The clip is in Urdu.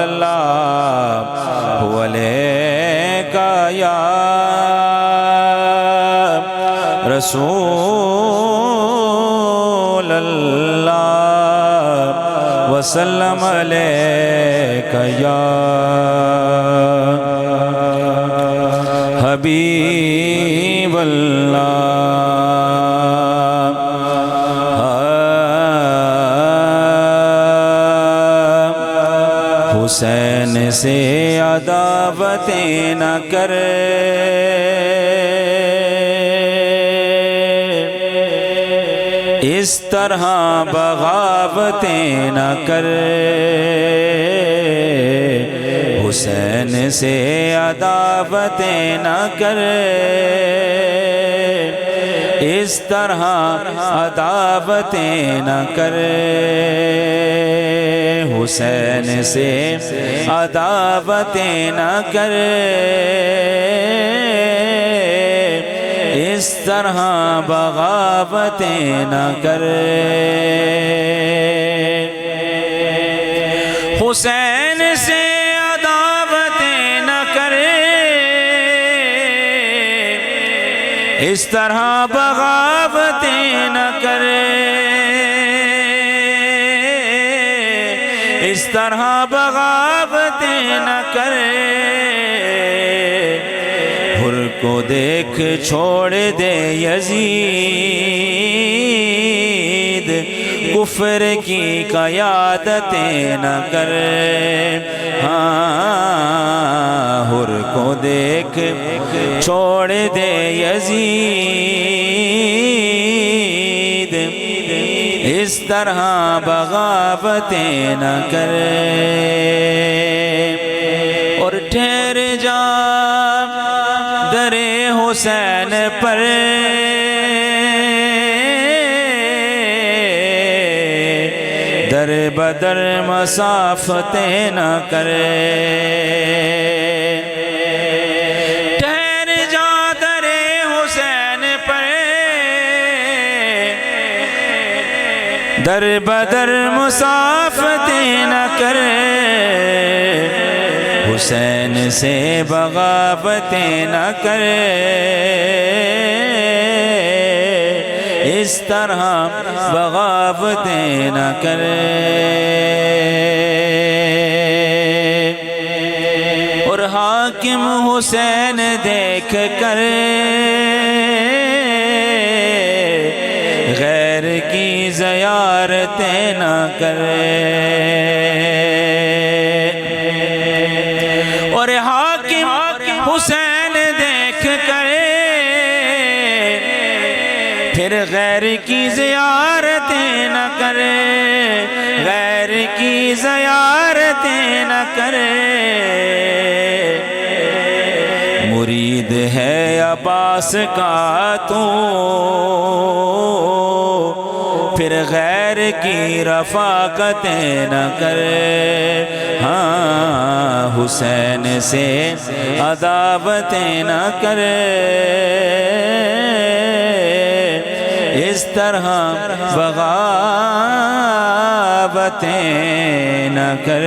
اللہ علیکہ یا رسول اللہ وسلم علیکہ یا حبیب اللہ حسین سے عداوتیں نہ کر اس طرح بغاوتیں نہ کر حسین سے عداوتیں نہ کر اس طرح عداوتیں نہ کر حسین سے عداوتیں نہ کر اس طرح بغاوتیں نہ کر حسین سے عداوتیں نہ کر اس طرح بغاوتیں نہ کر اس طرح بغاوتیں نہ کر حر کو دیکھ چھوڑ دے یزید کفر کی قیادتیں نہ کر حر کو دیکھ چھوڑ دے یزید اس طرح بغاوتیں نہ کر اور ٹھہر جا در حسین پر در بدر مسافتیں نہ کر ٹھہر جا در حسین پر در بدر مسافتیں نہ کر حسین سے بغاوتیں نہ کر اس طرح بغاوتیں نہ کر اور حاکم حسین دیکھ کر غیر کی زیارتیں نہ کر اور حاکم حسین دیکھ کر پھر غیر کی زیارتیں نہ کر غیر کی زیارتیں نہ کر مرید ہے عباس کا تو پھر غیر کی رفاقتیں نہ کر حسین سے عداوتیں نہ کر اس طرح بغاوتیں نہ کر